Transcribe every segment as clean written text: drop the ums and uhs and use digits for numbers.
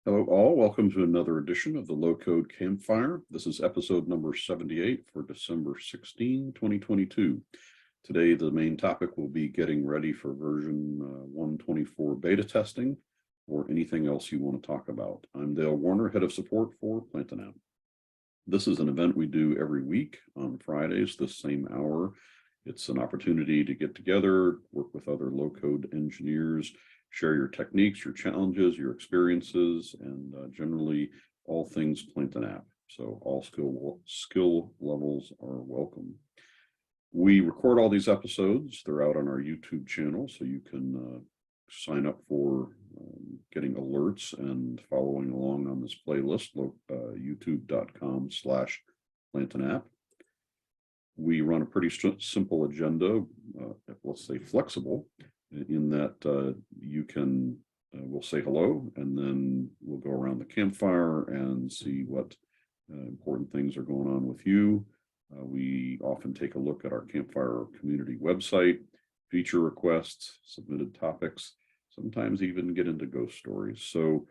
Hello all, welcome to another edition of the Low Code Campfire. This is episode number 78 for December 16, 2022. Today, the main topic will be getting ready for version 124 beta testing or anything else you want to talk about. I'm Dale Warner, head of support for Plantinap. This is an event we do every week on Fridays, this same hour. It's an opportunity to get together, work with other low-code engineers, share your techniques, your challenges, your experiences, and generally all things Plantinap. So all skill levels are welcome. We record all these episodes. They're out on our YouTube channel, so you can sign up for getting alerts and following along on this playlist, youtube.com/Plantinap. We run a pretty simple agenda, let's say flexible, in that you can, we'll say hello, and then we'll go around the campfire and see what important things are going on with you. We often take a look at our Campfire community website, feature requests, submitted topics, sometimes even get into ghost stories. So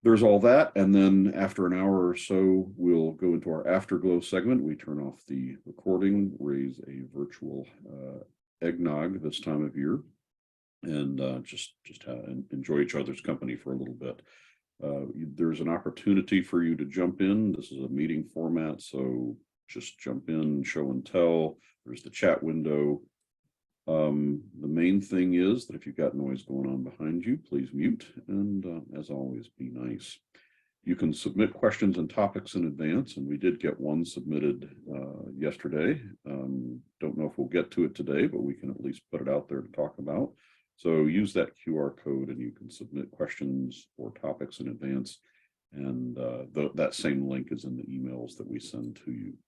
there's all that, and then after an hour or so, we'll go into our afterglow segment. We turn off the recording, raise a virtual eggnog this time of year, and just enjoy each other's company for a little bit. There's an opportunity for you to jump in. This is a meeting format, so just jump in, show and tell. There's the chat window. The main thing is that if you've got noise going on behind you, please mute, and as always, be nice. You can submit questions and topics in advance, and we did get one submitted yesterday. Don't know if we'll get to it today, but we can at least put it out there to talk about. So use that QR code and you can submit questions or topics in advance, and that same link is in the emails that we send to you.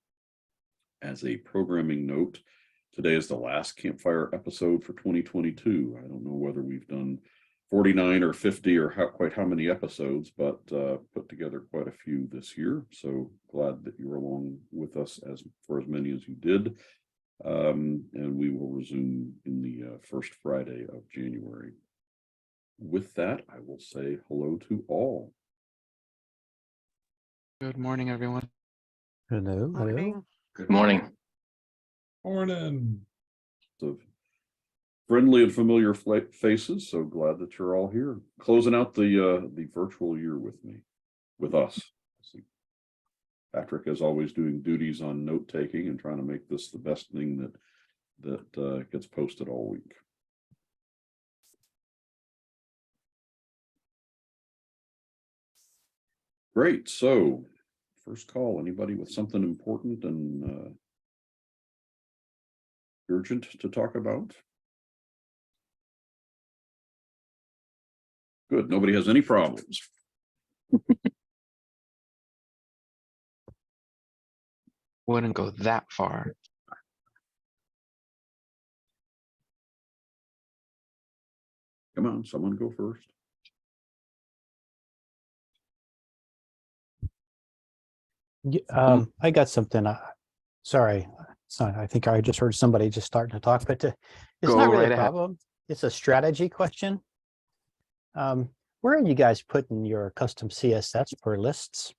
As a programming note, today is the last Campfire episode for 2022. I don't know whether we've done 49 or 50 or quite how many episodes, but put together quite a few this year. So glad that you're along with us for as many as you did. And we will resume in the first Friday of January. With that, I will say hello to all. Good morning, everyone. Hello. Morning. Good morning. Morning. Of friendly and familiar faces, so glad that you're all here, closing out the virtual year with us. Patrick is always doing duties on note taking and trying to make this the best thing that gets posted all week. Great. So first call, anybody with something important and urgent to talk about? Good. Nobody has any problems. Wouldn't go that far. Come on, someone go first. I got something. Sorry, I think I just heard somebody just starting to talk, but it's Go not really right a ahead. problem. It's a strategy question. Where are you guys putting your custom CSS for lists?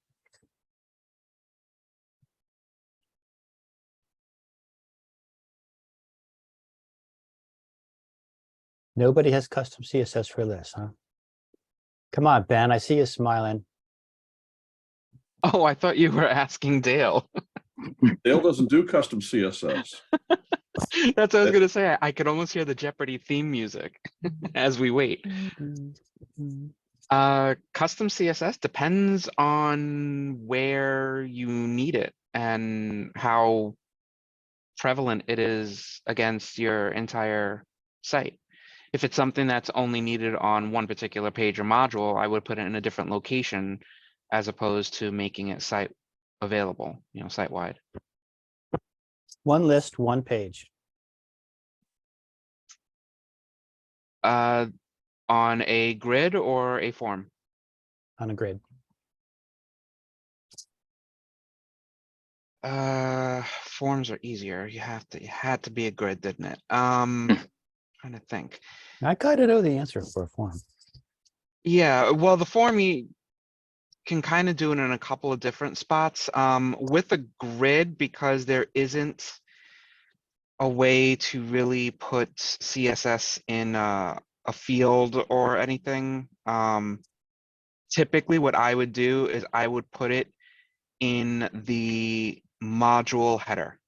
Nobody has custom CSS for lists, huh? Come on, Ben, I see you smiling. Oh, I thought you were asking Dale. Dale doesn't do custom CSS. That's what I was gonna say. I could almost hear the Jeopardy theme music as we wait. Custom CSS depends on where you need it and how prevalent it is against your entire site. If it's something that's only needed on one particular page or module, I would put it in a different location as opposed to making it site available, site-wide. One list, one page. On a grid or a form? On a grid. Forms are easier. It had to be a grid, didn't it? Trying to think. I kind of know the answer for a form. Yeah, well, the form you can kind of do it in a couple of different spots. With a grid, because there isn't a way to really put CSS in a field or anything. Typically what I would do is I would put it in the module header.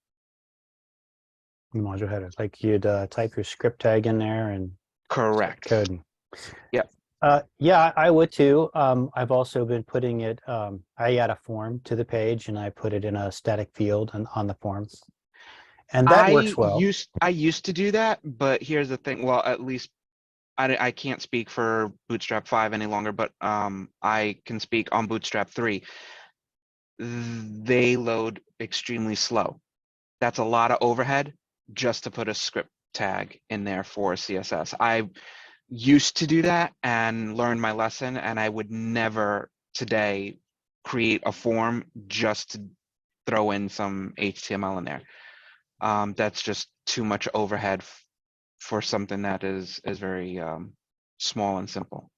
Module header, like you'd type your script tag in there and start Correct. coding. Yep. Yeah, I would too. I've also been putting it, I add a form to the page and I put it in a static field on the form. And that works well. I used to do that, but here's the thing. Well, at least I can't speak for Bootstrap 5 any longer, but I can speak on Bootstrap 3. They load extremely slow. That's a lot of overhead just to put a script tag in there for CSS. I used to do that and learned my lesson, and I would never today create a form just to throw in some HTML in there. That's just too much overhead for something that is very small and simple.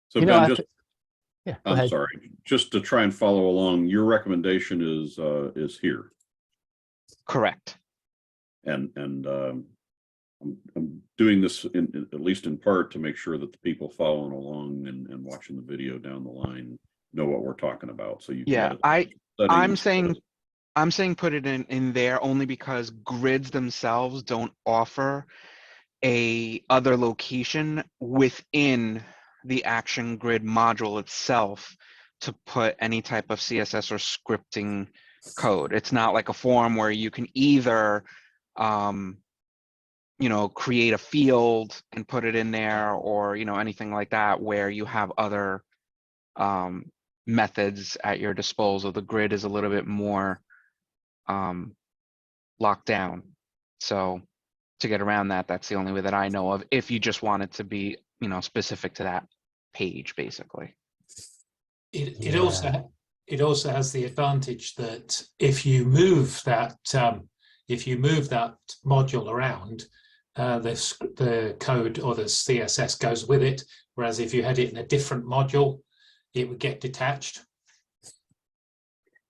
So You know, Ben, just, yeah, go I'm ahead. sorry, just to try and follow along, your recommendation is here. Correct. And I'm doing this at least in part to make sure that the people following along and watching the video down the line know what we're talking about. So you can Yeah, edit I'm settings. saying put it in there only because grids themselves don't offer a other location within the action grid module itself to put any type of CSS or scripting code. It's not like a form where you can either create a field and put it in there, or anything like that, where you have other methods at your disposal. The grid is a little bit more locked down. So to get around that, that's the only way that I know of, if you just want it to be, specific to that page, basically. It also has the advantage that if you move that module around, the code or the CSS goes with it. Whereas if you had it in a different module, it would get detached.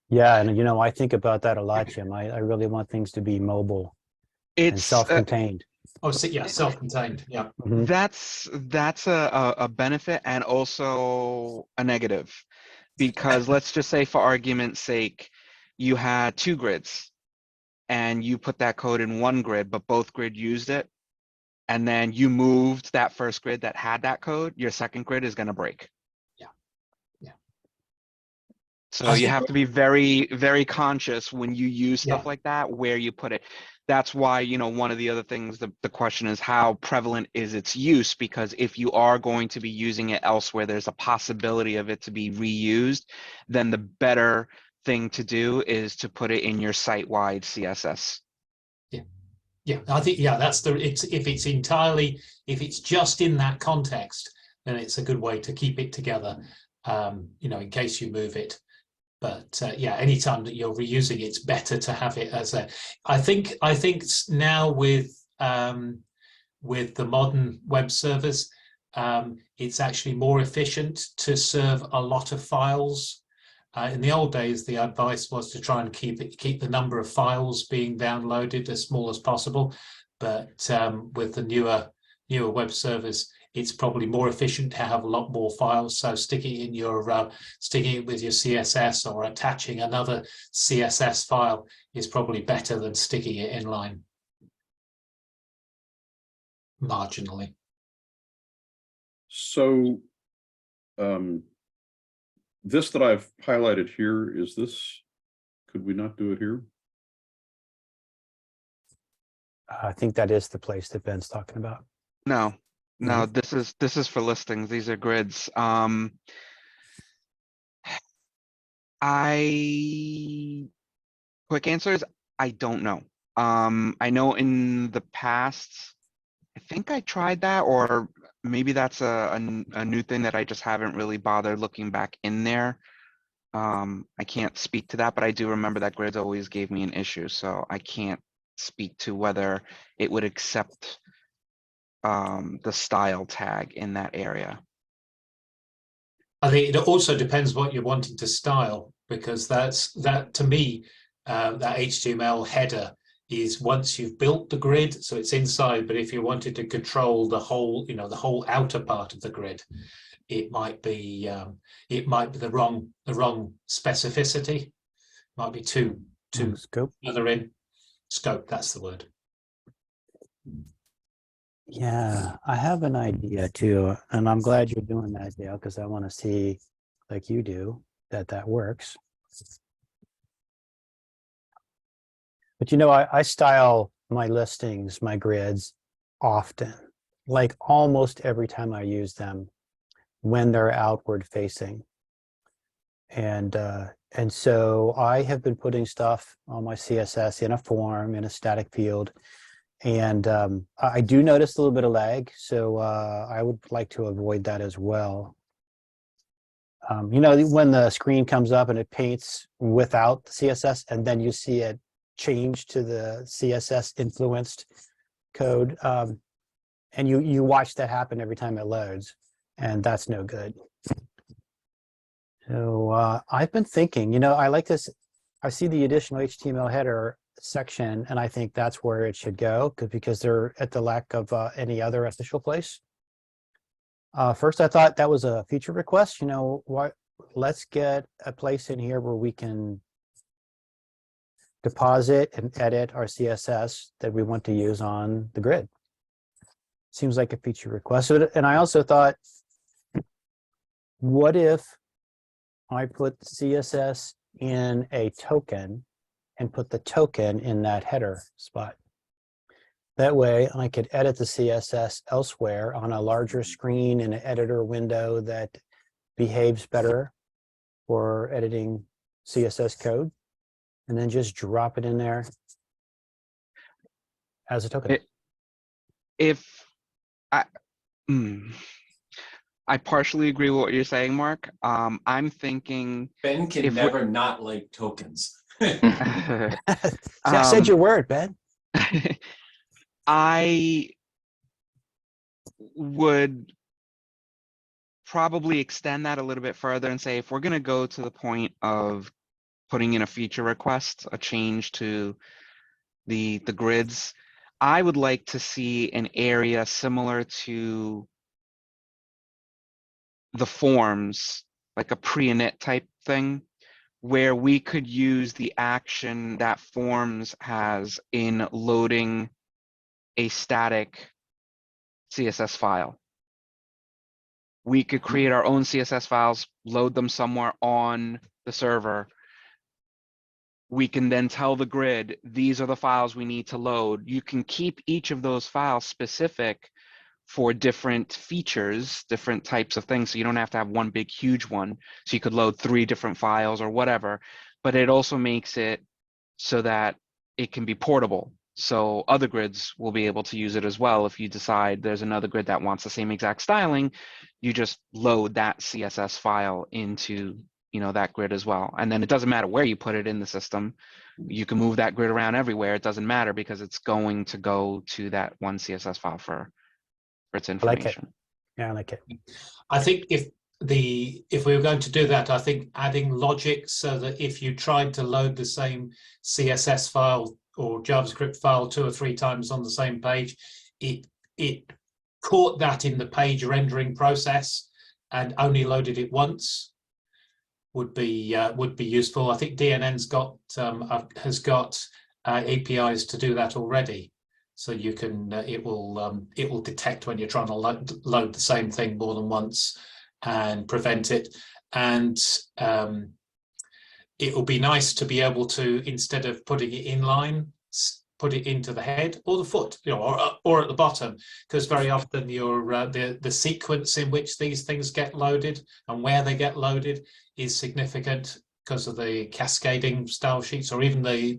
Yeah, and I think about that a lot, Jim. I really want things to be mobile and It's self-contained. Oh, so, yeah, self-contained. Yeah. Mhm. that's a benefit and also a negative, because let's just say, for argument's sake, you had two grids and you put that code in one grid, but both grid used it, and then you moved that first grid that had that code, your second grid is going to break. Yeah. So you have to be very, very conscious when you use stuff Yeah. like that, where you put it. That's why, one of the other things, the question is, how prevalent is its use? Because if you are going to be using it elsewhere, there's a possibility of it to be reused, then the better thing to do is to put it in your site-wide CSS. Yeah, I think, that's if it's just in that context, then it's a good way to keep it together, in case you move it. But anytime that you're reusing it, it's better to have it as a. I think now with the modern web servers, it's actually more efficient to serve a lot of files. In the old days, the advice was to try and keep the number of files being downloaded as small as possible. But with the newer web servers, it's probably more efficient to have a lot more files. So sticking it with your CSS or attaching another CSS file is probably better than sticking it inline marginally. So this that I've highlighted here, could we not do it here? I think that is the place that Ben's talking about. No, this is for listings. These are grids. Quick answer is I don't know. I know in the past, I think I tried that, or maybe that's a new thing that I just haven't really bothered looking back in there. I can't speak to that, but I do remember that grids always gave me an issue, so I can't speak to whether it would accept the style tag in that area. I think it also depends what you're wanting to style, because that to me, that HTML header is once you've built the grid, so it's inside. But if you wanted to control the whole, the whole outer part of the grid, it might be the wrong specificity. Might be too Scope. further in scope. That's the word. Yeah, I have an idea too, and I'm glad you're doing that, Dale, because I want to see, like you do, that works. But I style my listings, my grids often, like almost every time I use them when they're outward facing. And so I have been putting stuff on my CSS in a form, in a static field. And I do notice a little bit of lag, so I would like to avoid that as well. When the screen comes up and it paints without the CSS, and then you see it change to the CSS influenced code, and you watch that happen every time it loads, and that's no good. So I've been thinking, I like this. I see the additional HTML header section, and I think that's where it should go, because they're at the lack of any other official place. First, I thought that was a feature request. Let's get a place in here where we can deposit and edit our CSS that we want to use on the grid. Seems like a feature request. And I also thought, what if I put CSS in a token and put the token in that header spot? That way I could edit the CSS elsewhere on a larger screen in an editor window that behaves better for editing CSS code, and then just drop it in there as a token. I partially agree with what you're saying, Mark. I'm thinking Ben can never not like tokens. I said your word, Ben. I would probably extend that a little bit further and say, if we're going to go to the point of putting in a feature request, a change to the grids, I would like to see an area similar to the forms, like a pre-init type thing, where we could use the action that forms has in loading a static CSS file. We could create our own CSS files, load them somewhere on the server. We can then tell the grid, these are the files we need to load. You can keep each of those files specific for different features, different types of things. So you don't have to have one big, huge one. So you could load 3 different files or whatever, but it also makes it so that it can be portable. So other grids will be able to use it as well. If you decide there's another grid that wants the same exact styling, you just load that CSS file into that grid as well. And then it doesn't matter where you put it in the system. You can move that grid around everywhere. It doesn't matter, because it's going to go to that one CSS file for its information. I like it. I think if we were going to do that, I think adding logic so that if you tried to load the same CSS file or JavaScript file 2 or 3 times on the same page, it caught that in the page rendering process and only loaded it once would be useful. I think DNN's has got APIs to do that already. So you can it will detect when you're trying to load the same thing more than once and prevent it. And it will be nice to be able to, instead of putting it inline, put it into the head or the foot, or at the bottom, because very often the sequence in which these things get loaded and where they get loaded is significant because of the cascading style sheets or even the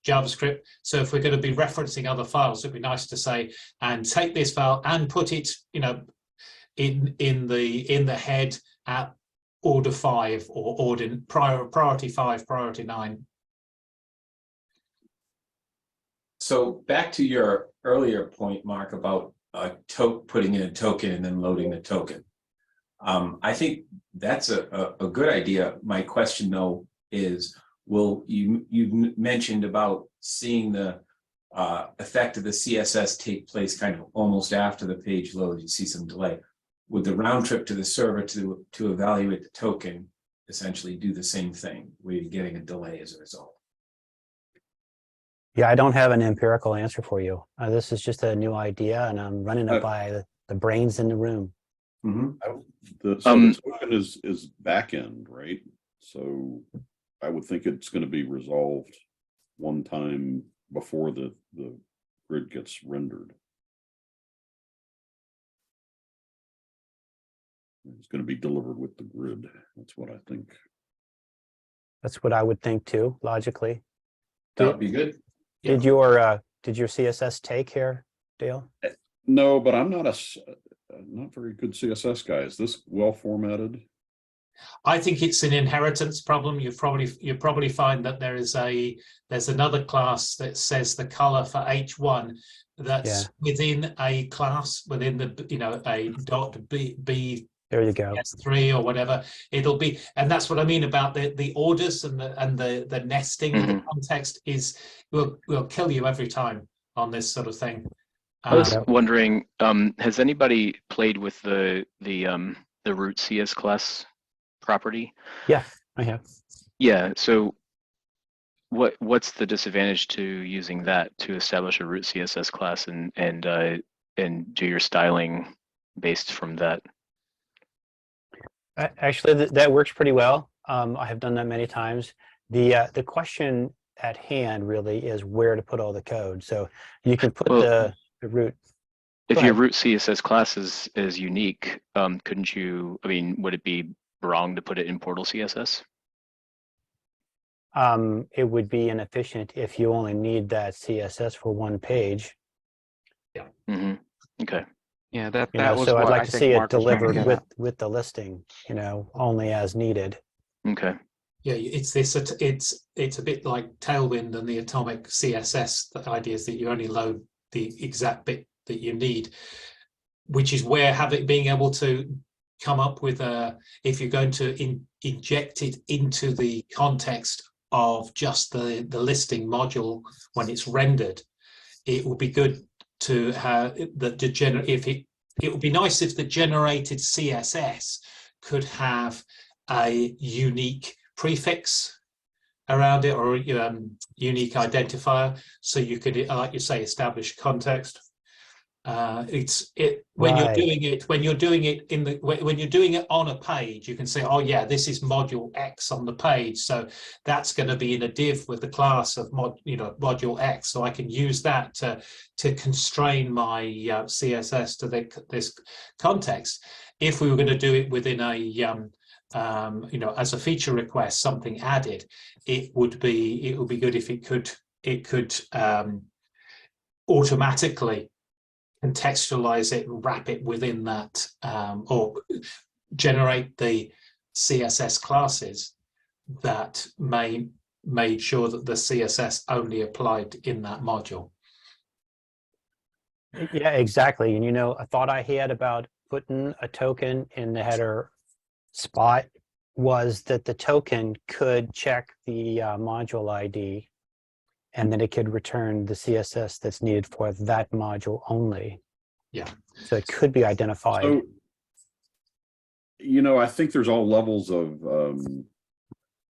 JavaScript. So if we're going to be referencing other files, it'd be nice to say, and take this file and put it, in the head at order 5 or order priority 5, priority 9. So back to your earlier point, Mark, about putting in a token and then loading the token. I think that's a good idea. My question though is, you mentioned about seeing the effect of the CSS take place kind of almost after the page loads, you see some delay. Would the round trip to the server to evaluate the token essentially do the same thing? We're getting a delay as a result. Yeah, I don't have an empirical answer for you. This is just a new idea, and I'm running it by the brains in the room. The token is back end, right? So I would think it's going to be resolved one time before the grid gets rendered. It's going to be delivered with the grid. That's what I think. That's what I would think too, logically. That would be good. Did your CSS take here, Dale? No, but I'm not not very good CSS guy. Is this well formatted? I think it's an inheritance problem. You probably find that there's another class that says the color for H1 that's within a class, within the a dot B. There you go. S3 or whatever it'll be, and that's what I mean about the orders and the nesting. The context will kill you every time on this sort of thing. I was wondering, has anybody played with the root CS class property? Yeah, I have. Yeah. So what's the disadvantage to using that to establish a root CSS class and do your styling based from that? Actually, that works pretty well. I have done that many times. The question at hand really is where to put all the code. So you can put the root. If your root CSS class is unique, couldn't you? I mean, would it be wrong to put it in Portal CSS? It would be inefficient if you only need that CSS for one page. Yeah. Okay. Yeah, that was so what I'd like I to think see it Mark was trying to delivered get at. with the listing, only as needed. Okay. Yeah, it's a bit like Tailwind and the atomic CSS. The idea is that you only load the exact bit that you need, which is where being able to come up with if you're going to inject it into the context of just the listing module when it's rendered, it would be good to have that it would be nice if the generated CSS could have a unique prefix around it or unique identifier, so you could, like you say, establish context. When you're doing it on a page, you can say, oh yeah, this is module X on the page, so that's going to be in a div with the class of module X, so I can use that to constrain my CSS to this context. If we were going to do it within a as a feature request, something added, it would be good if it could automatically contextualize it and wrap it within that, or generate the CSS classes that made sure that the CSS only applied in that module. Yeah, exactly. And a thought I had about putting a token in the header spot was that the token could check the module ID, and then it could return the CSS that's needed for that module only. Yeah. So it could be identified. So, I think there's all levels of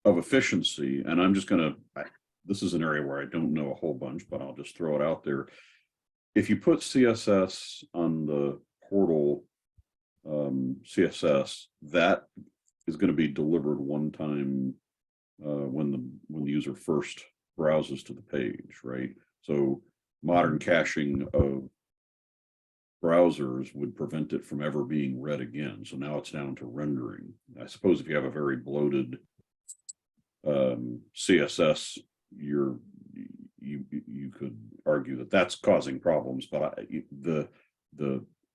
efficiency, and I'm just this is an area where I don't know a whole bunch, but I'll just throw it out there. If you put CSS on the portal CSS, that is going to be delivered one time when the user first browses to the page, right? So modern caching of browsers would prevent it from ever being read again. So now it's down to rendering. I suppose if you have a very bloated CSS, you could argue that that's causing problems, but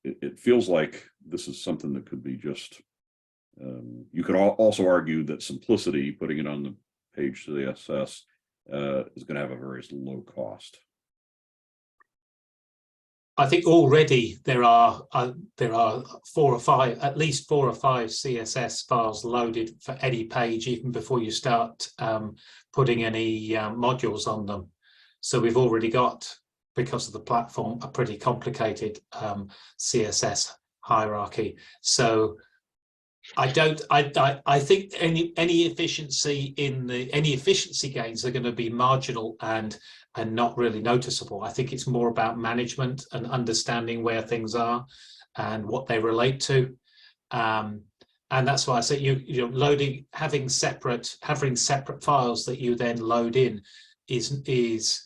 it feels like this is something that could be just. You could also argue that simplicity, putting it on the page CSS, is going to have a very low cost. I think already there are 4 or 5, at least 4 or 5 CSS files loaded for any page, even before you start putting any modules on them. So we've already got, because of the platform, a pretty complicated CSS hierarchy. So I think any efficiency gains are going to be marginal and not really noticeable. I think it's more about management and understanding where things are and what they relate to. And that's why I say you're loading, having separate files that you then load in is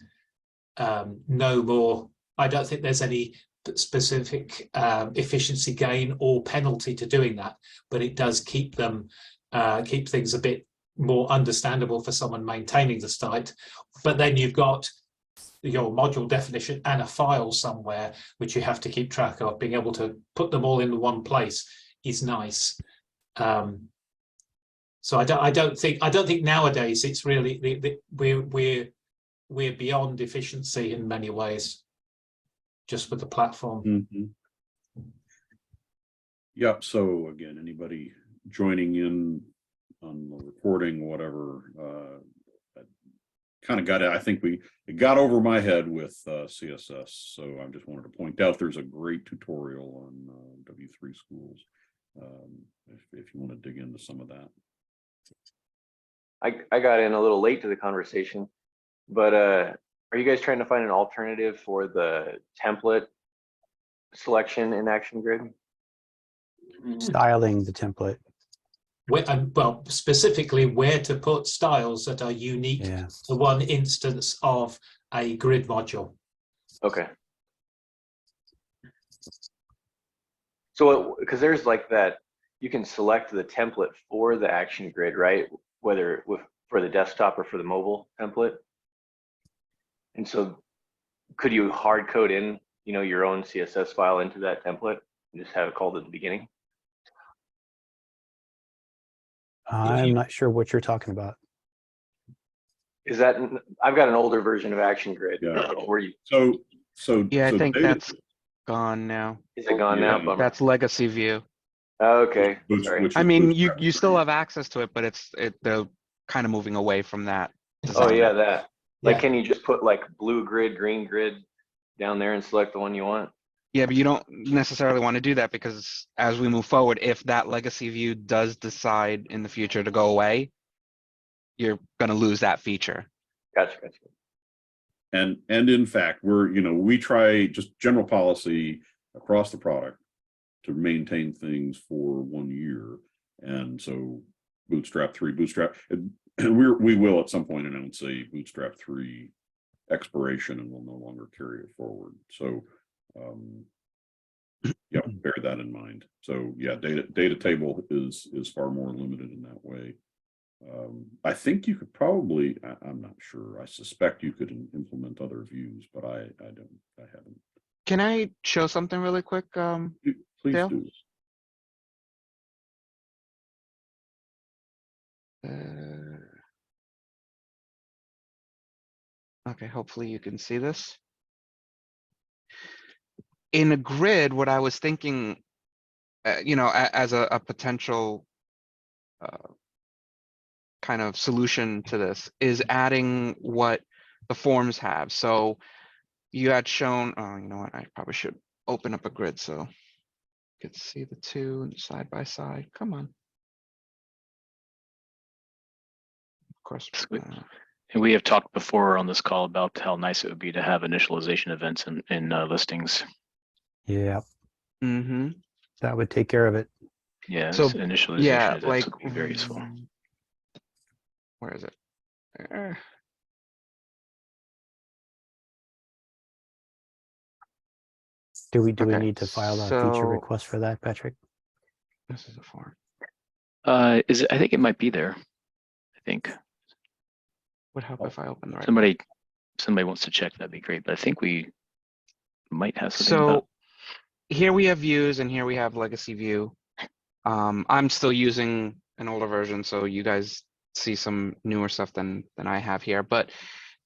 no more. I don't think there's any specific efficiency gain or penalty to doing that, but it does keep things a bit more understandable for someone maintaining the site. But then you've got your module definition and a file somewhere which you have to keep track of. Being able to put them all in one place is nice. So I don't think nowadays it's really we're beyond efficiency in many ways, just with the platform. Mm-hmm. Yep. So again, anybody joining in on the recording, whatever, kind of got it. I think it got over my head with CSS. So I just wanted to point out there's a great tutorial on W3 Schools if you want to dig into some of that. I got in a little late to the conversation, but are you guys trying to find an alternative for the template selection in Action Grid? Styling the template. Well, specifically where to put styles that are unique to one instance of a grid module. Okay. So, because there's like that, you can select the template for the Action Grid, right? Whether for the desktop or for the mobile template. And so could you hard code in, your own CSS file into that template and just have it called at the beginning? I'm not sure what you're talking about. Is that, I've got an older version of Action Grid. Yeah. Where you, Yeah, I think data, that's gone now. is it gone now? Bummer. That's legacy view. Okay. which I is mean, Bootstrap. you still have access to it, but they're kind of moving away from that design. Oh yeah, that. Like, Yeah. can you just put like blue grid, green grid down there and select the one you want? Yeah, but you don't necessarily want to do that because as we move forward, if that legacy view does decide in the future to go away, you're going to lose that feature. Gotcha. And in fact, we try just general policy across the product to maintain things for 1 year. And so Bootstrap 3, and we will at some point announce a Bootstrap 3 expiration and will no longer carry it forward. So yeah, bear that in mind. So yeah, data table is far more limited in that way. I think you could probably, I'm not sure, I suspect you could implement other views, but I haven't. Can I show something really quick? Please Dale? do. Okay, hopefully you can see this. In a grid, what I was thinking, as a potential kind of solution to this is adding what the forms have. So you had shown, oh, you know what, I probably should open up a grid so you could see the two side by side. Come on. Of course. And we have talked before on this call about how nice it would be to have initialization events in listings. Yeah. Mm-hmm. That would take care of it. Yeah, So, initialization yeah, events like, would be very useful. Where is it? Do we Okay, need to file a so- feature request for that, Patrick? This is a form. Is it? I think it might be there. I think Would help if I open the right. somebody wants to check. That'd be great. But I think we might have something. So here we have views and here we have legacy view. I'm still using an older version, so you guys see some newer stuff than I have here. But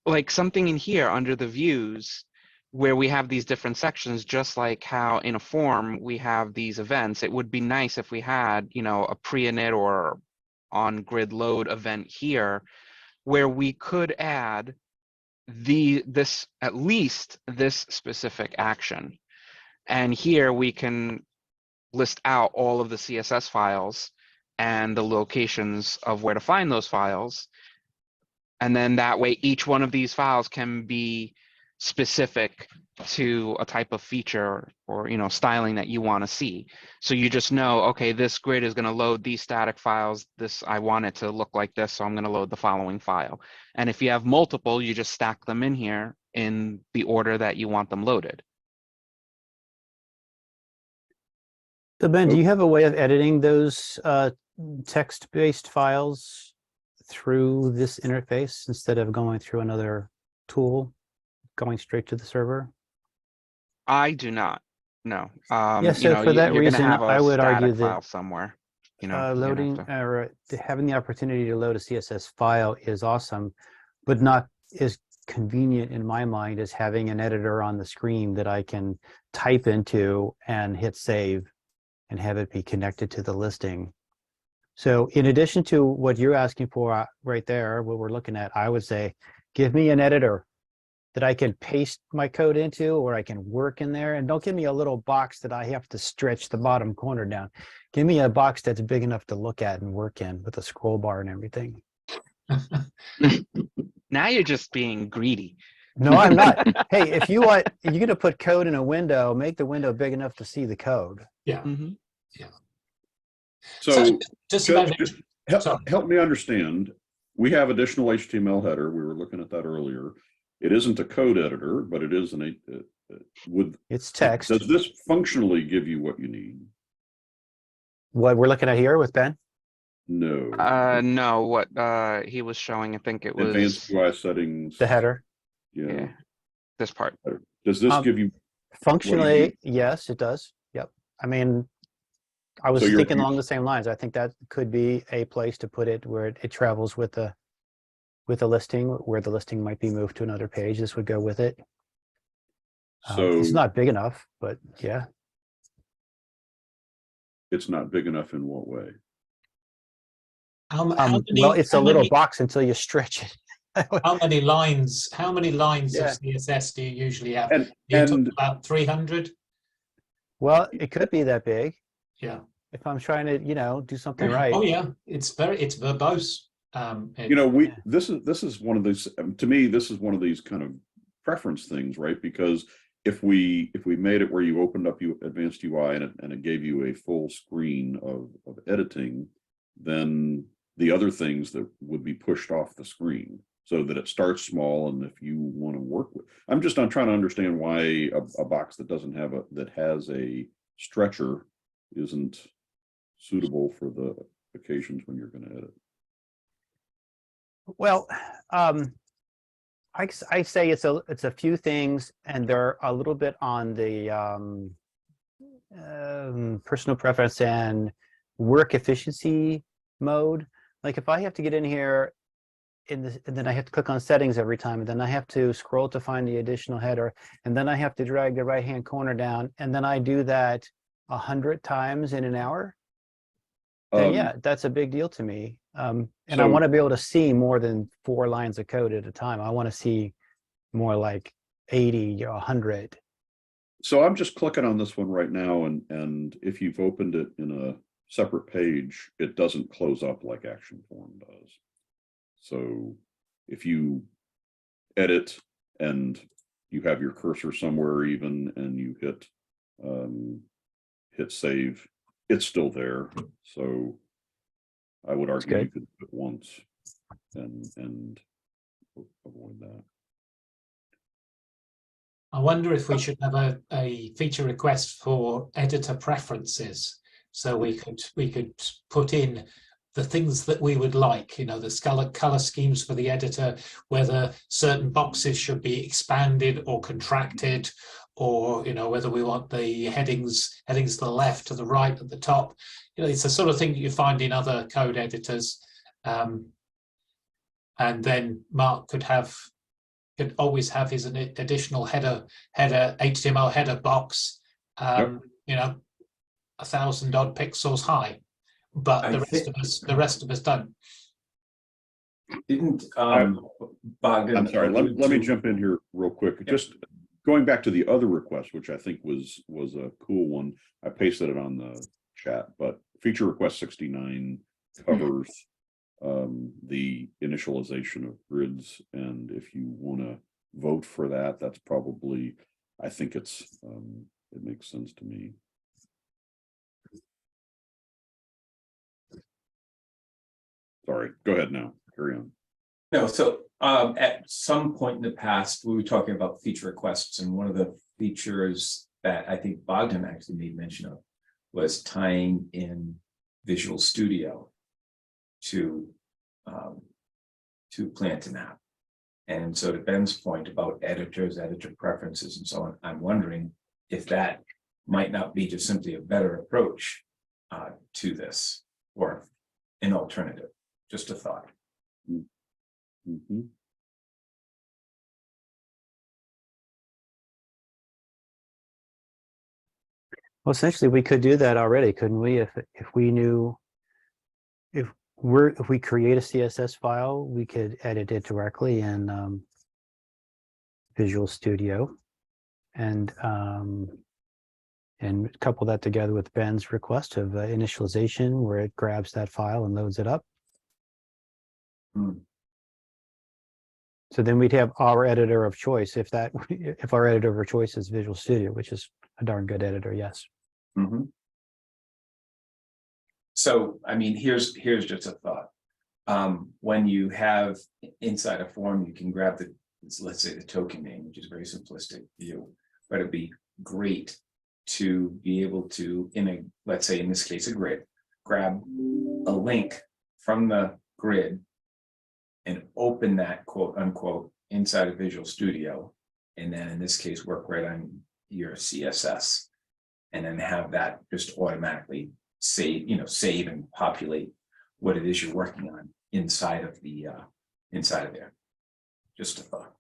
like something in here under the views, where we have these different sections, just like how in a form we have these events. It would be nice if we had, you know, a pre-init or on grid load event here, where we could add at least this specific action. And here we can list out all of the CSS files and the locations of where to find those files. And then that way, each one of these files can be specific to a type of feature or, you know, styling that you want to see. So you just know, okay, this grid is going to load these static files. This, I want it to look like this, so I'm going to load the following file. And if you have multiple, you just stack them in here in the order that you want them loaded. So Ben, do you have a way of editing those text-based files through this interface instead of going through another tool, going straight to the server? I do not. No. Yeah, so for that you're gonna reason, have a I would argue static that file somewhere. You know, you're gonna have loading to- or having the opportunity to load a CSS file is awesome, but not as convenient in my mind as having an editor on the screen that I can type into and hit save and have it be connected to the listing. So in addition to what you're asking for right there, what we're looking at, I would say, give me an editor that I can paste my code into, or I can work in there. And don't give me a little box that I have to stretch the bottom corner down. Give me a box that's big enough to look at and work in with a scroll bar and everything. Now you're just being greedy. No, I'm not. Hey, if you're going to put code in a window, make the window big enough to see the code. Yeah. Mhm. So just Judge, about just help me understand. We have additional HTML header. We were looking at that earlier. It isn't a code editor, but it is It's text. Does this functionally give you what you need? What we're looking at here with Ben? No. No, what he was showing, I think it was Advanced UI settings. The header. Yeah. this part. Does this give you? Functionally, yes, it does. Yep. I mean, I was So you're- thinking along the same lines. I think that could be a place to put it where it travels with the listing, where the listing might be moved to another page. This would go with it. So It's not big enough, but yeah. it's not big enough in what way? how many, Well, it's a how little many- box until you stretch it. How many lines? How many lines Yeah. of CSS do you usually have? And You talk about 300. Well, it could be that big Yeah. if I'm trying to, do something right. Oh yeah, it's verbose. This is one of these, to me, this is one of these kind of preference things, right? Because if we made it where you opened up advanced UI and it gave you a full screen of editing, then the other things that would be pushed off the screen, so that it starts small. And if you want to work with, I'm trying to understand why a box that doesn't have that has a stretcher isn't suitable for the occasions when you're going to edit. Well, I say it's a few things, and they're a little bit on the personal preference and work efficiency mode. Like if I have to get in here and then I have to click on settings every time, and then I have to scroll to find the additional header, and then I have to drag the right-hand corner down, and then I do that 100 times in an hour, then yeah, that's a big deal to me. And I so- want to be able to see more than 4 lines of code at a time. I want to see more like 80 or 100. So I'm just clicking on this one right now, and if you've opened it in a separate page, it doesn't close up like Action Form does. So if you edit and you have your cursor somewhere even, and you hit save, it's still there. So I would argue you could do it once and avoid that. I wonder if we should have a feature request for editor preferences, so we could put in the things that we would like, the color schemes for the editor, whether certain boxes should be expanded or contracted, or whether we want the headings to the left, to the right, at the top. It's the sort of thing that you find in other code editors. And then Mark could have could always have is an additional header HTML header box, you know, 1,000 odd pixels high, but the rest of us don't. Didn't Bogdan I'm sorry, allude let me to- jump in here real quick. Yep. Just going back to the other request, which I think was a cool one. I pasted it on the chat, but feature request 69 covers the initialization of grids. And if you want to vote for that, that's probably, I think it's it makes sense to me. Sorry, go ahead now. Carry on. No, so at some point in the past, we were talking about feature requests, and one of the features that I think Bogdan actually made mention of was tying in Visual Studio to Plant an App. And so to Ben's point about editors, editor preferences, and so on, I'm wondering if that might not be just simply a better approach to this, or an alternative. Just a thought. Mm-hmm. Well, essentially, we could do that already, couldn't we? If we knew, if we create a CSS file, we could edit it directly in Visual Studio, and couple that together with Ben's request of initialization, where it grabs that file and loads it up. So then we'd have our editor of choice if our editor of choice is Visual Studio, which is a darn good editor, yes. Mm-hmm. So, I mean, here's just a thought. When you have inside a form, you can grab the, let's say, the token name, which is very simplistic view, but it'd be great to be able to, in a, let's say in this case, a grid, grab a link from the grid and open that quote unquote inside of Visual Studio, and then in this case work right on your CSS, and then have that just automatically save and populate what it is you're working on inside of the inside of there. Just a thought.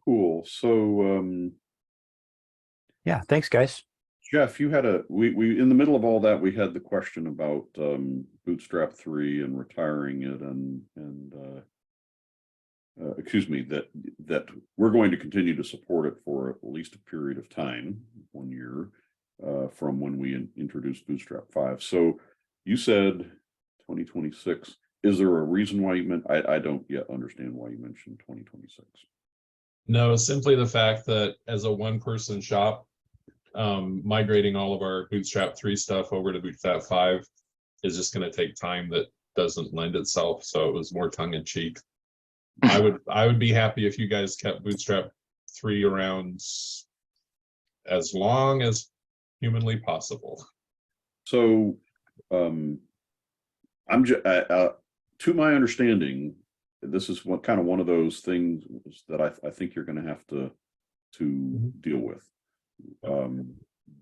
Cool. So Yeah, thanks, guys. Jeff, you had we in the middle of all that, we had the question about Bootstrap 3 and retiring it, and excuse me, that we're going to continue to support it for at least a period of time, 1 year, from when we introduced Bootstrap 5. So you said 2026. Is there a reason why you meant? I don't yet understand why you mentioned 2026. No, simply the fact that as a one-person shop, migrating all of our Bootstrap 3 stuff over to Bootstrap 5 is just going to take time that doesn't lend itself. So it was more tongue-in-cheek. I would be happy if you guys kept Bootstrap 3 around as long as humanly possible. So I'm just to my understanding, this is kind of one of those things that I think you're going to have to deal with,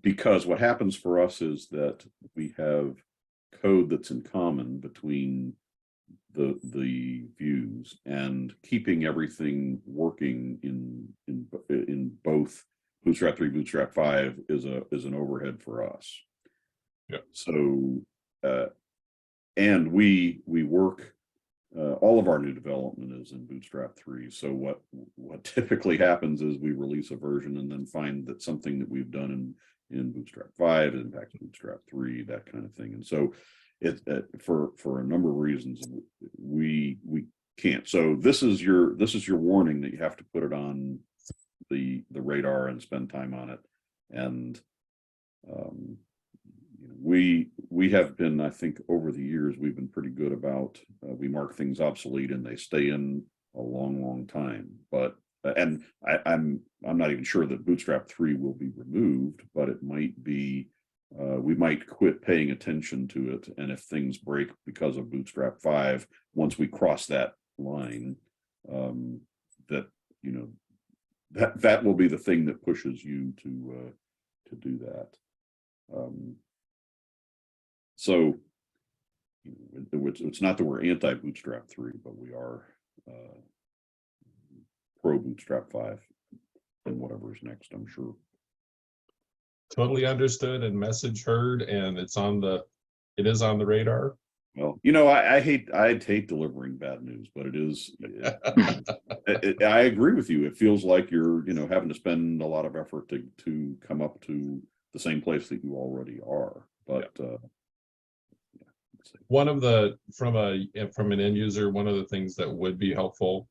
because what happens for us is that we have code that's in common between the views, and keeping everything working in both Bootstrap 3, Bootstrap 5 is an overhead for us. Yeah. So and we work. All of our new development is in Bootstrap 3. So what typically happens is we release a version and then find that something that we've done in Bootstrap 5 impacts Bootstrap 3, that kind of thing. And so it for a number of reasons we can't. So this is your warning that you have to put it on the radar and spend time on it. And we have been, I think, over the years, we've been pretty good about, we mark things obsolete and they stay in a long time. But and I'm not even sure that Bootstrap 3 will be removed, but it might be, we might quit paying attention to it. And if things break because of Bootstrap 5, once we cross that line, that that will be the thing that pushes you to do that. So it's not that we're anti Bootstrap 3, but we are pro Bootstrap 5 and whatever's next, I'm sure. Totally understood and message heard, and it is on the radar. Well, you know, I'd hate delivering bad news, but it is. I agree with you. It feels like you're, having to spend a lot of effort to come up to the same place that you already are. But one of the from an end user, one of the things that would be helpful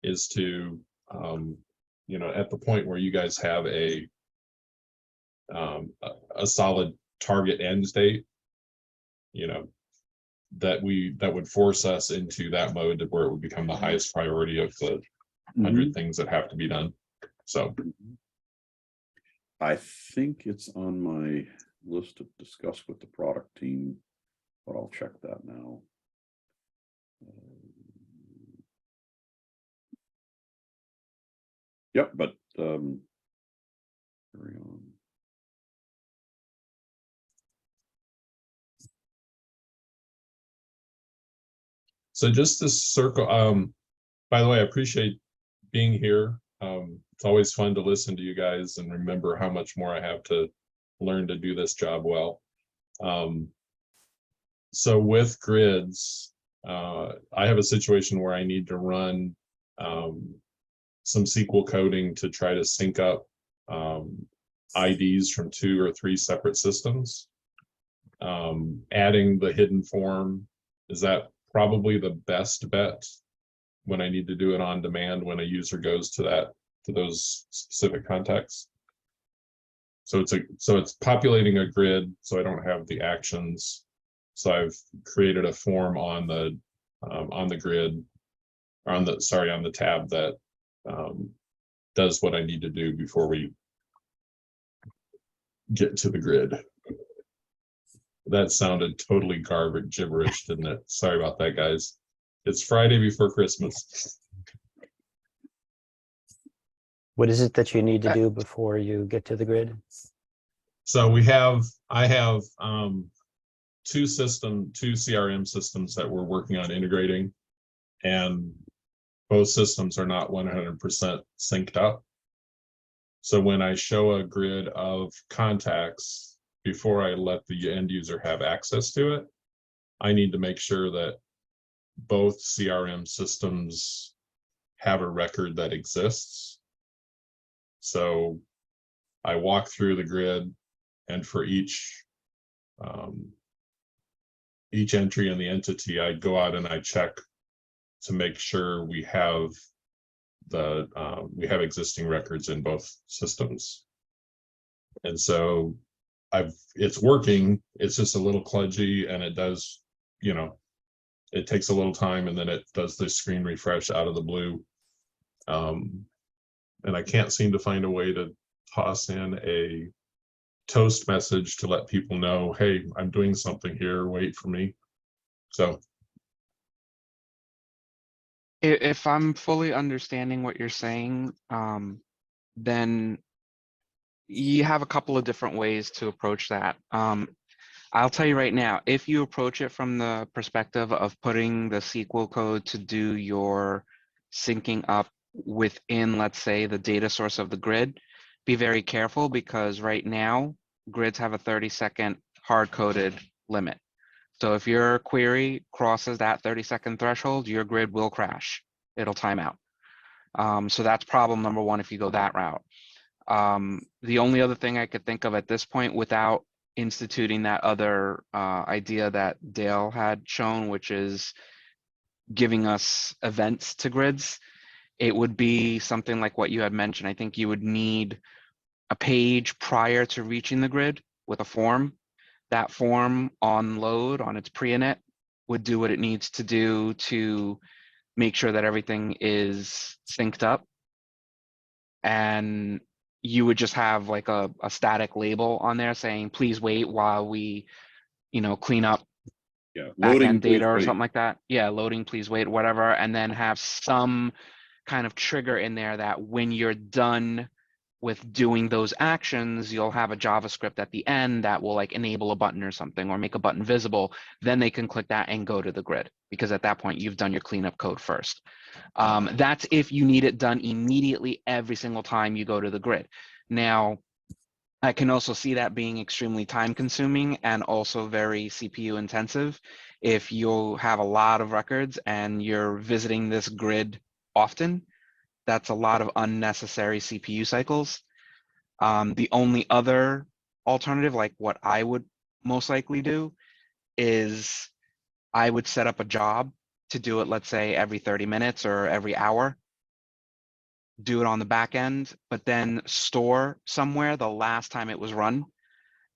is to, at the point where you guys have a solid target end state, that would force us into that mode to where it would become the highest priority of the 100 things that have to be done. So I think it's on my list to discuss with the product team, but I'll check that now. Yep, but carry on. So just to circle, by the way, I appreciate being here. It's always fun to listen to you guys and remember how much more I have to learn to do this job well. So with grids, I have a situation where I need to run some SQL coding to try to sync up IDs from 2 or 3 separate systems. Adding the hidden form, is that probably the best bet when I need to do it on demand when a user goes to those specific contexts? So it's populating a grid, so I don't have the actions. So I've created a form on the grid, or on the tab that does what I need to do before we get to the grid. That sounded totally garbage gibberish, didn't it? Sorry about that, guys. It's Friday before Christmas. What is it that you need to do before you get to the grid? So I have 2 CRM systems that we're working on integrating, and both systems are not 100% synced up. So when I show a grid of contacts, before I let the end user have access to it, I need to make sure that both CRM systems have a record that exists. So I walk through the grid, and for each entry in the entity, I go out and I check to make sure we have existing records in both systems. And so it's working. It's just a little kludgy, and it does, it takes a little time, and then it does this screen refresh out of the blue. And I can't seem to find a way to toss in a toast message to let people know, hey, I'm doing something here, wait for me. So If I'm fully understanding what you're saying, then you have a couple of different ways to approach that. I'll tell you right now, if you approach it from the perspective of putting the SQL code to do your syncing up within, let's say, the data source of the grid, be very careful, because right now grids have a 30-second hard-coded limit. So if your query crosses that 30-second threshold, your grid will crash. It'll time out. So that's problem number 1 if you go that route. The only other thing I could think of at this point, without instituting that other idea that Dale had shown, which is giving us events to grids, it would be something like what you had mentioned. I think you would need a page prior to reaching the grid with a form. That form on load on its pre-init would do what it needs to do to make sure that everything is synced up. And you would just have like a static label on there saying, please wait while we, clean up Yeah, backend loading, data or please something like that. Yeah, loading, please wait, whatever. And then have some kind of trigger in there that when you're done with doing those actions, you'll have a JavaScript at the end that will like enable a button or something, or make a button visible. Then they can click that and go to the grid, because at that point you've done your cleanup code first. That's if you need it done immediately every single time you go to the grid. Now, I can also see that being extremely time consuming and also very CPU intensive. If you have a lot of records and you're visiting this grid often, that's a lot of unnecessary CPU cycles. The only other alternative, like what I would most likely do, is I would set up a job to do it, let's say every 30 minutes or every hour, do it on the back end, but then store somewhere the last time it was run,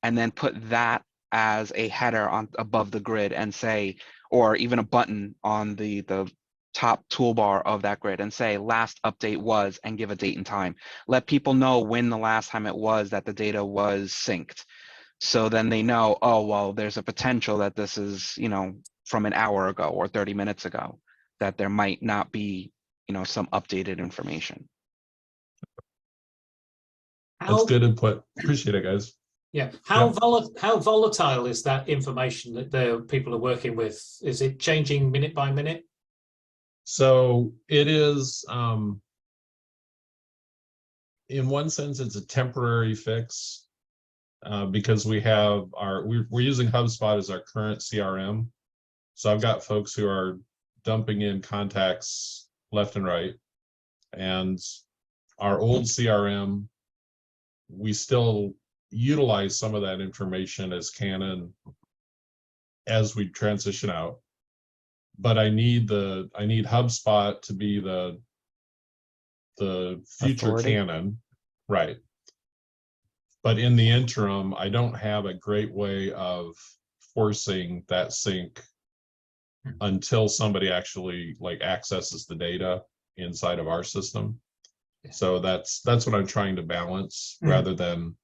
and then put that as a header on above the grid and say, or even a button on the top toolbar of that grid and say last update was, and give a date and time. Let people know when the last time it was that the data was synced. So then they know, oh, well, there's a potential that this is, you know, from an hour ago or 30 minutes ago, that there might not be, you know, some updated information. That's good input. Appreciate it, guys. Yeah. How volatile is that information that the people are working with? Is it changing minute by minute? So it is, in one sense, it's a temporary fix because we have we're using HubSpot as our current CRM. So I've got folks who are dumping in contacts left and right, and our old CRM, we still utilize some of that information as canon as we transition out. But I need HubSpot to be the future Authority. canon, right? But in the interim, I don't have a great way of forcing that sync until somebody actually like accesses the data inside of our system. So that's what I'm trying to balance, rather than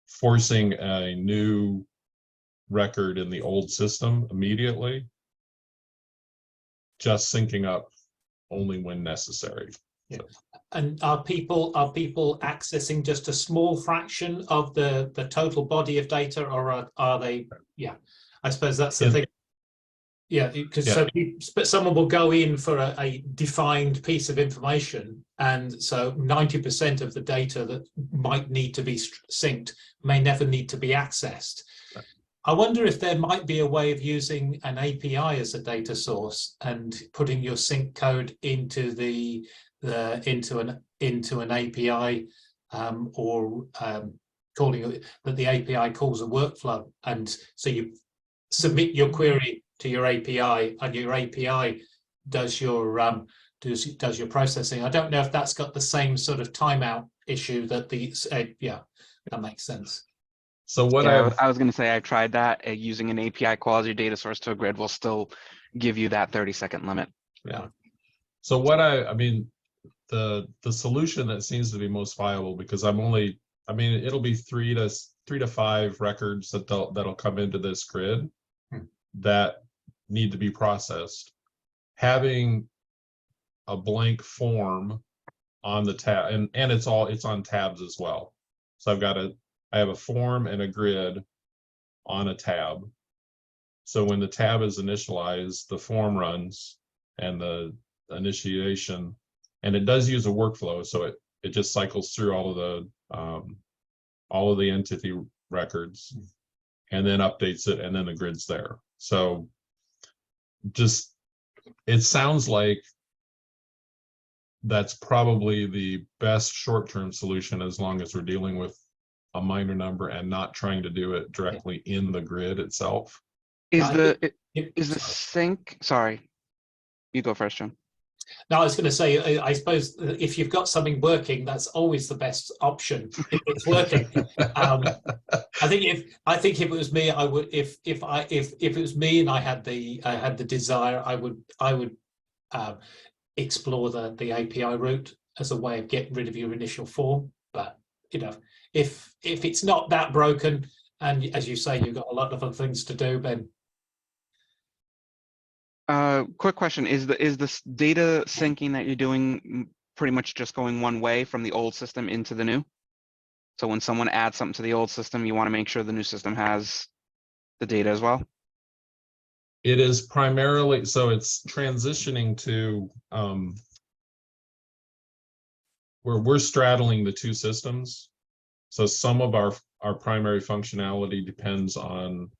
forcing a new record in the old system immediately. Just syncing up only when necessary. Yeah. And are people accessing just a small fraction of the total body of data, or are they? Yeah, I suppose that's the thing. Yeah, because but someone will go in for a defined piece of information, and so 90% of the data that might need to be synced may never need to be accessed. Right. I wonder if there might be a way of using an API as a data source and putting your sync code into into an API, or calling it that the API calls a workflow, and so you submit your query to your API, and your API does your does your processing. I don't know if that's got the same sort of timeout issue that that makes sense. So what I was going to say, I tried that. Using an API calls your data source to a grid will still give you that 30-second limit. Yeah. So what I mean, the solution that seems to be most viable, because it'll be three to five records that'll come into this grid that need to be processed. Having a blank form on the tab, and it's on tabs as well. So I have a form and a grid on a tab. So when the tab is initialized, the form runs and the initiation, and it does use a workflow. So it just cycles through all of the entity records and then updates it, and then the grid's there. So it sounds like that's probably the best short-term solution, as long as we're dealing with a minor number and not trying to do it directly in the grid itself. Is the sync? Sorry, you go first, John. No, I was going to say, I suppose if you've got something working, that's always the best option if it's working. I think if it was me, I would, if it was me and I had the desire, I would explore the API route as a way of getting rid of your initial form. But if it's not that broken, and as you say, you've got a lot of other things to do, then. Quick question: is the data syncing that you're doing pretty much just going one way from the old system into the new. So when someone adds something to the old system, you want to make sure the new system has the data as well. It is primarily, so it's transitioning to, we're straddling the two systems. So some of our primary functionality depends on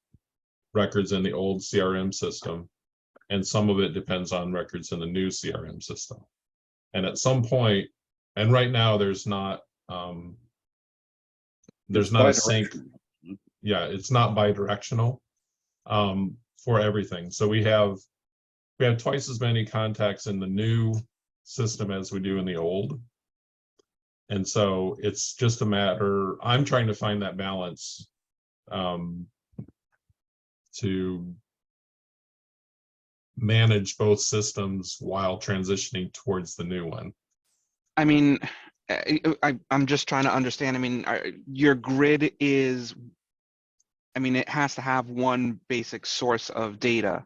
records in the old CRM system, and some of it depends on records in the new CRM system. And at some point, and right now there's not a sync. Bidirectional. Yeah, it's not bidirectional for everything. So we have twice as many contacts in the new system as we do in the old. And so it's just a matter, I'm trying to find that balance to manage both systems while transitioning towards the new one. I mean, I'm just trying to understand. I mean, your grid is, I mean, it has to have one basic source of data.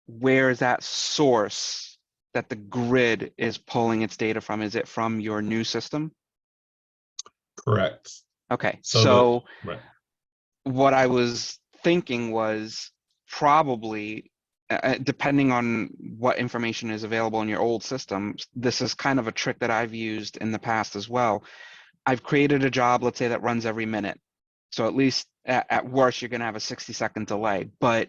Where is that source that the grid is pulling its data from? Is it from your new system? Correct. Okay, So so right. What I was thinking was probably, depending on what information is available in your old system, this is kind of a trick that I've used in the past as well. I've created a job, let's say, that runs every minute. So at least at worst, you're going to have a 60-second delay. But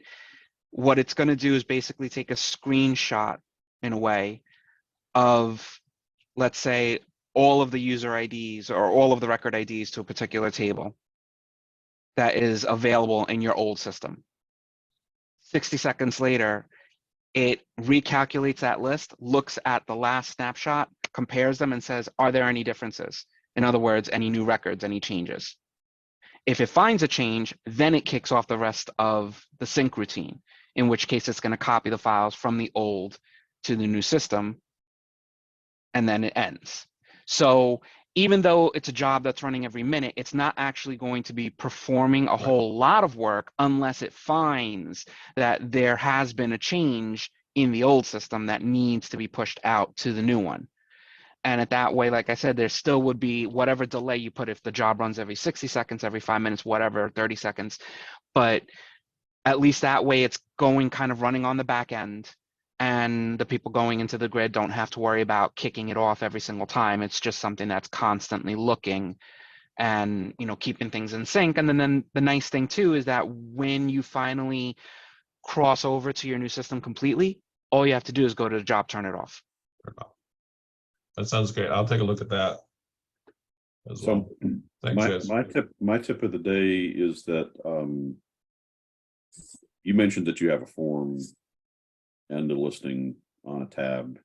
what it's going to do is basically take a screenshot, in a way, of, let's say, all of the user IDs or all of the record IDs to a particular table that is available in your old system. 60 seconds later, it recalculates that list, looks at the last snapshot, compares them, and says, are there any differences? In other words, any new records, any changes? If it finds a change, then it kicks off the rest of the sync routine, in which case it's going to copy the files from the old to the new system, and then it ends. So even though it's a job that's running every minute, it's not actually going to be performing a whole lot of work unless it finds that there has been a change in the old system that needs to be pushed out to the new one. And at that way, like I said, there still would be whatever delay you put if the job runs every 60 seconds, every 5 minutes, whatever, 30 seconds. But at least that way it's going kind of running on the back end, and the people going into the grid don't have to worry about kicking it off every single time. It's just something that's constantly looking and, you know, keeping things in sync. And then the nice thing too is that when you finally cross over to your new system completely, all you have to do is go to the job, turn it off. That sounds great. I'll take a look at that as well. Thanks, guys. My tip of the day is that you mentioned that you have a form and a listing on a tab.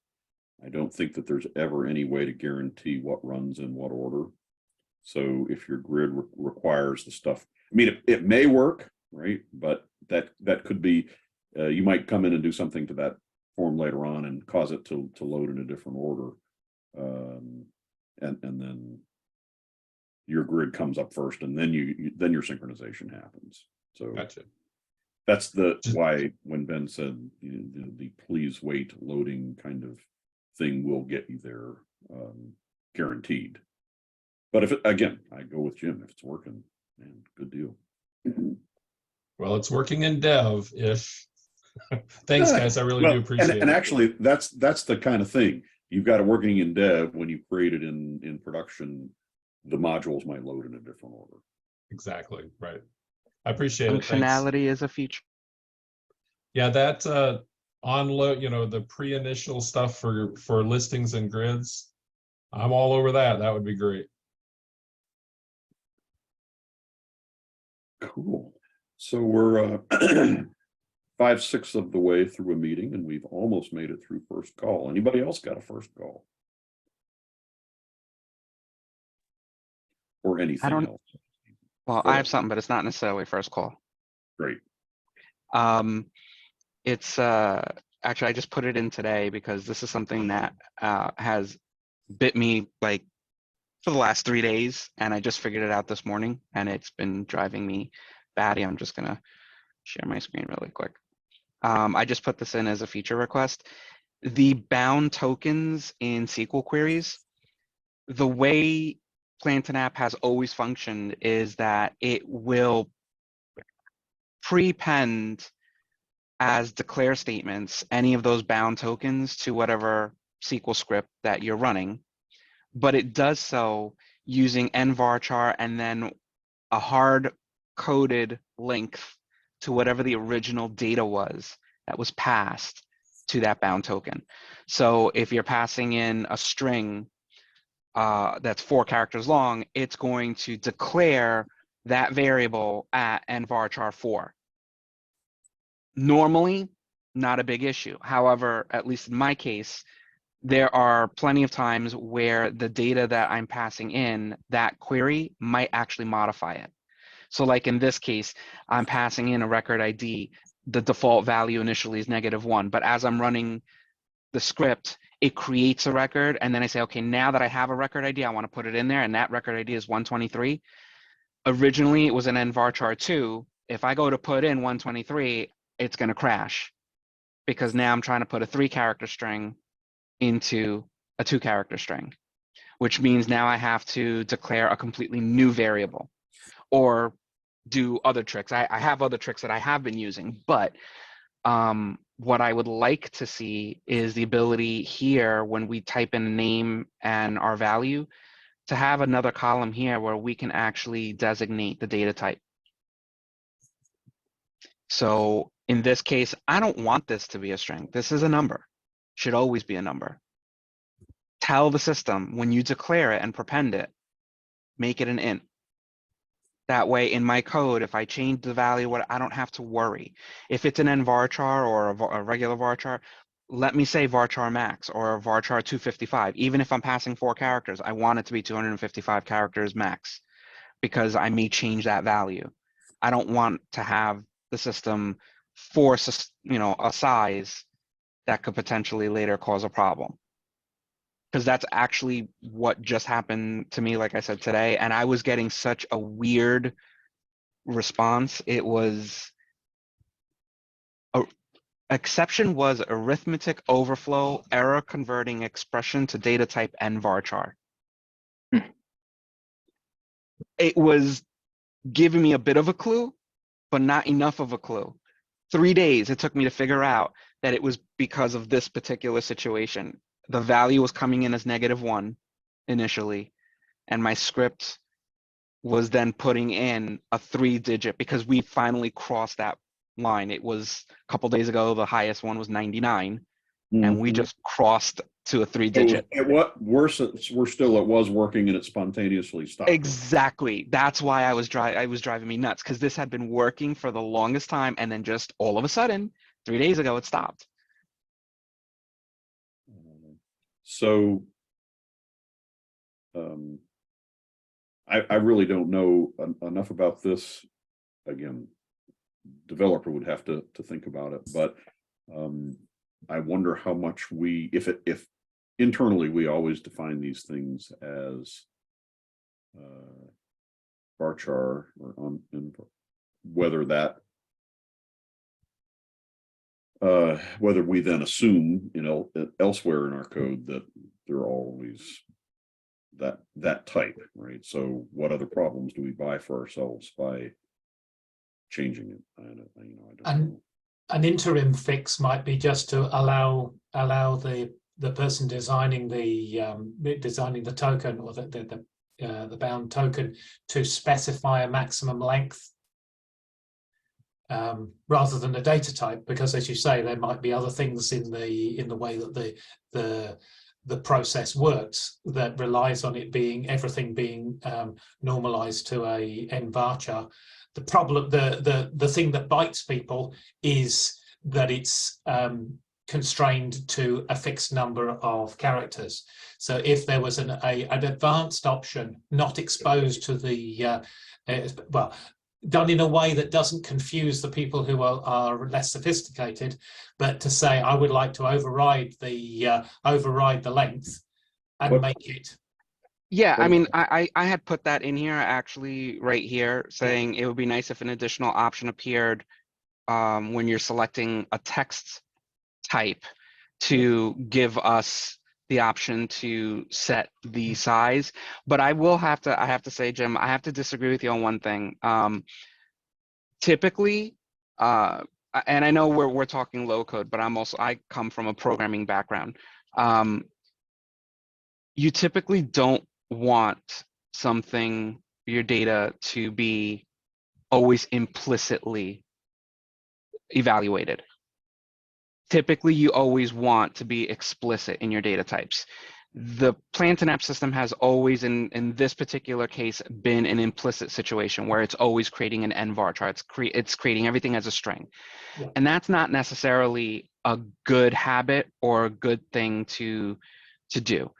I don't think that there's ever any way to guarantee what runs in what order. So if your grid requires the stuff, I mean, it may work, right? But that could be, you might come in and do something to that form later on and cause it to load in a different order. And then your grid comes up first, and then then your synchronization happens. So gotcha. That's why when Ben said the please wait loading kind of thing will get you there, guaranteed. But if again, I go with Jim. If it's working, man, good deal. Well, it's working in dev. If thanks, guys, I really do appreciate it. And actually, that's the kind of thing. You've got it working in dev. When you create it in production, the modules might load in a different order. Exactly, right. I appreciate it. Functionality is a feature. Yeah, that onload, the pre-initial stuff for listings and grids, I'm all over that. That would be great. Cool. So we're 5/6 of the way through a meeting, and we've almost made it through first call. Anybody else got a first call? Or anything else? Well, I have something, but it's not necessarily first call. Great. It's actually, I just put it in today because this is something that has bit me like for the last 3 days, and I just figured it out this morning, and it's been driving me batty. I'm just gonna share my screen really quick. I just put this in as a feature request. the bound tokens in SQL queries, the way Plantain app has always functioned is that it will prepend as declare statements any of those bound tokens to whatever SQL script that you're running, but it does so using nvarchar and then a hard-coded length to whatever the original data was that was passed to that bound token. So if you're passing in a string that's 4 characters long, it's going to declare that variable at nvarchar 4. Normally, not a big issue. However, at least in my case, there are plenty of times where the data that I'm passing in, that query might actually modify it. So like in this case, I'm passing in a record ID. The default value initially is -1, but as I'm running the script, it creates a record, and then I say, okay, now that I have a record ID, I want to put it in there, and that record ID is 123. Originally, it was an nvarchar 2. If I go to put in 123, it's going to crash because now I'm trying to put a 3-character string into a 2-character string, which means now I have to declare a completely new variable or do other tricks. I have other tricks that I have been using, but what I would like to see is the ability here when we type in a name and our value to have another column here where we can actually designate the data type. So in this case, I don't want this to be a string. This is a number. Should always be a number. Tell the system when you declare it and prepend it, make it an int. That way in my code, if I change the value, I don't have to worry. If it's an nvarchar or a regular varchar, let me say varchar max or varchar 255. Even if I'm passing 4 characters, I want it to be 255 characters max because I may change that value. I don't want to have the system force, a size that could potentially later cause a problem. Because that's actually what just happened to me, like I said, today. And I was getting such a weird response. It was, exception was arithmetic overflow, error converting expression to data type nvarchar. It was giving me a bit of a clue, but not enough of a clue. 3 days it took me to figure out that it was because of this particular situation. The value was coming in as -1 initially, and my script was then putting in a 3-digit because we finally crossed that line. It was a couple days ago, the highest one was 99, and we just crossed to a 3-digit. At what worse, we're still, it was working and it spontaneously stopped. Exactly. That's why I was driving me nuts, because this had been working for the longest time, and then just all of a sudden, 3 days ago, it stopped. So I really don't know enough about this. Again, developer would have to think about it, but I wonder how much if internally we always define these things as varchar or whether that whether we then assume, elsewhere in our code that they're always that type, right? So what other problems do we buy for ourselves by changing it? I don't know. An interim fix might be just to allow the person designing the token or the bound token to specify a maximum length rather than a data type, because as you say, there might be other things in the way that the process works that relies on it everything being normalized to a nvarchar. The problem, the thing that bites people is that it's constrained to a fixed number of characters. So if there was an advanced option not exposed to the done in a way that doesn't confuse the people who are less sophisticated, but to say I would like to override the length and make it. Yeah, I mean, I had put that in here actually right here, saying it would be nice if an additional option appeared when you're selecting a text type to give us the option to set the size. But I have to say, Jim, I have to disagree with you on one thing. Typically, and I know we're talking low code, but I come from a programming background. You typically don't want your data to be always implicitly evaluated. Typically, you always want to be explicit in your data types. The plant and app system has always, in this particular case, been an implicit situation where it's always creating an nvarchar. It's creating everything as a string. Yeah. And that's not necessarily a good habit or a good thing to do.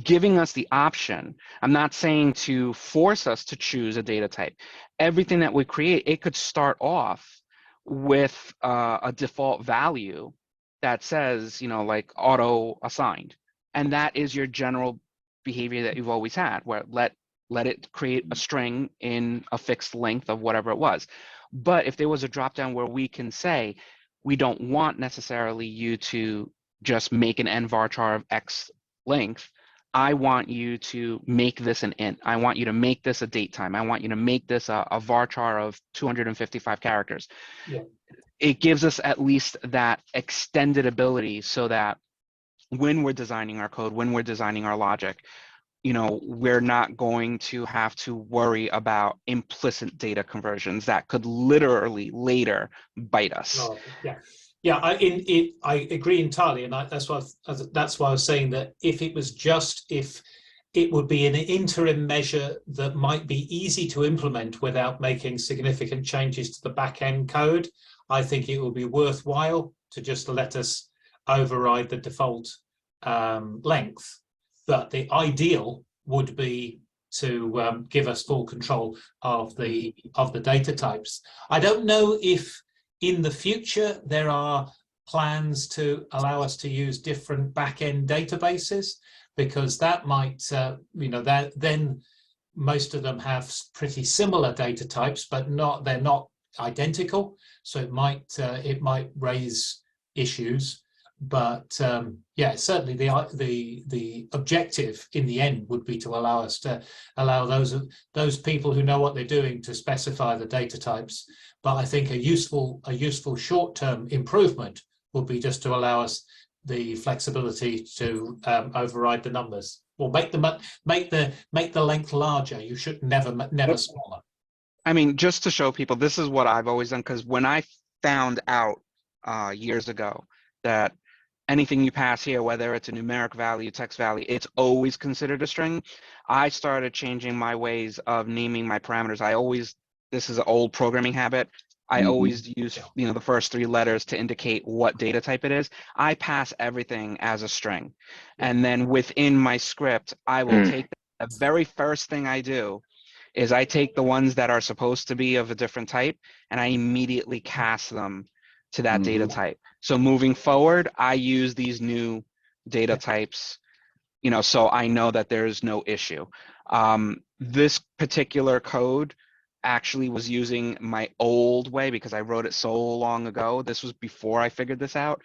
Giving us the option, I'm not saying to force us to choose a data type. Everything that we create, it could start off with a default value that says, like auto assigned. And that is your general behavior that you've always had, where let it create a string in a fixed length of whatever it was. But if there was a dropdown where we can say, we don't want necessarily you to just make an nvarchar of X length, I want you to make this an int. I want you to make this a date time. I want you to make this a varchar of 255 characters. Yeah. It gives us at least that extended ability so that when we're designing our code, when we're designing our logic, we're not going to have to worry about implicit data conversions that could literally later bite us. Oh, yeah. Yeah, I agree entirely, and that's why I was saying that if it would be an interim measure that might be easy to implement without making significant changes to the back end code, I think it would be worthwhile to just let us override the default length. But the ideal would be to give us full control of the data types. I don't know if in the future there are plans to allow us to use different back-end databases, because that might, then most of them have pretty similar data types, but they're not identical. So it might raise issues. But yeah, certainly the objective in the end would be to allow those people who know what they're doing to specify the data types. But I think a useful short-term improvement would be just to allow us the flexibility to override the numbers, or make the length larger. You should never smaller. I mean, just to show people, this is what I've always done, because when I found out years ago that anything you pass here, whether it's a numeric value, text value, it's always considered a string, I started changing my ways of naming my parameters. This is an old programming habit. I always use, the first 3 letters to indicate what data type it is. I pass everything as a string. And then within my script, I will take the very first thing I do is I take the ones that are supposed to be of a different type, and I immediately cast them to that data type. So moving forward, I use these new data types, so I know that there's no issue. This particular code actually was using my old way because I wrote it so long ago. This was before I figured this out.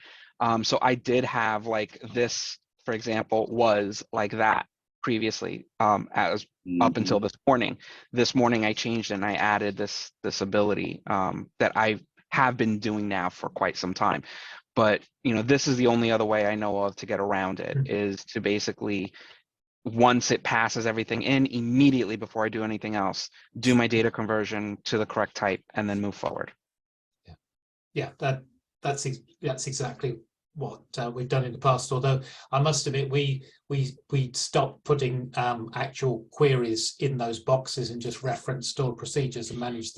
So I did have like this, for example, was like that previously, as up until this morning. This morning I changed and I added this ability that I have been doing now for quite some time. But this is the only other way I know of to get around it, is to basically, once it passes everything in, immediately before I do anything else, do my data conversion to the correct type and then move forward. Yeah, that's exactly what we've done in the past. Although I must admit, we stopped putting actual queries in those boxes and just reference stored procedures and manage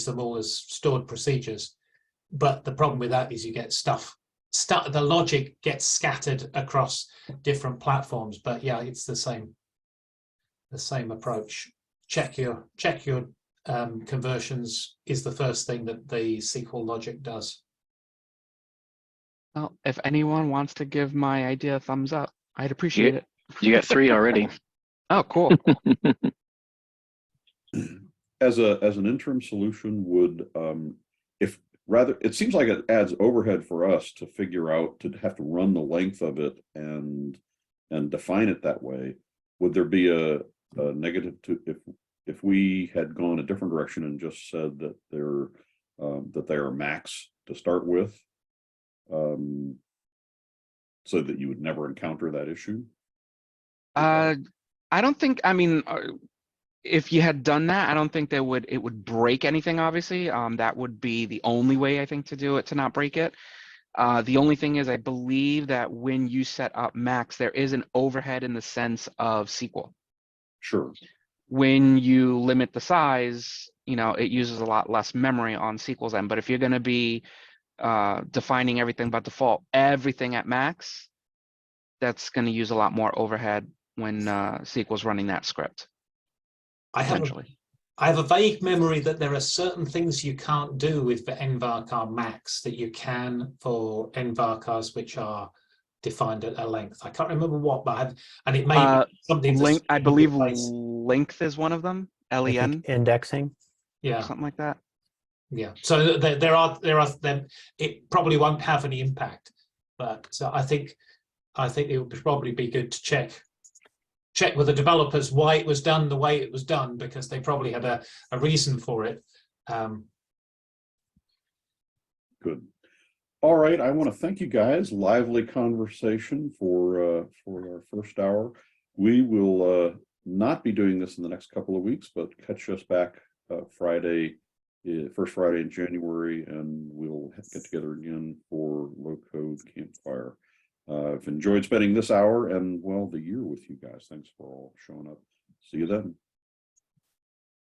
them all as stored procedures. But the problem with that is you get the logic gets scattered across different platforms. But yeah, it's the same approach. Check your conversions is the first thing that the SQL logic does. Well, if anyone wants to give my idea a thumbs up, I'd appreciate it. You got 3 already. Oh, cool. As an interim solution, would if rather, it seems like it adds overhead for us to figure out, to have to run the length of it and define it that way. Would there be a negative to if we had gone a different direction and just said that they are max to start with, so that you would never encounter that issue? I don't think, I mean, if you had done that, I don't think it would break anything, obviously. That would be the only way, I think, to do it, to not break it. The only thing is, I believe that when you set up max, there is an overhead in the sense of SQL. Sure. When you limit the size, it uses a lot less memory on SQL's end. But if you're going to be defining everything by default, everything at max, that's going to use a lot more overhead when SQL's running that script. I have a vague memory that there are certain things you can't do with the nvarchar max that you can for nvarchars which are defined at a length. I can't remember what, but and it may be something. I believe length is one of them. I LEN. think indexing. Yeah, Something like that. Yeah. So there are it probably won't have any impact, but so I think it would probably be good to check with the developers why it was done the way it was done, because they probably had a reason for it. Good. All right. I want to thank you guys. Lively conversation for our first hour. We will not be doing this in the next couple of weeks, but catch us back Friday, first Friday in January, and we'll get together again for Low Code Campfire. I've enjoyed spending this hour and, well, the year with you guys. Thanks for all showing up. See you then.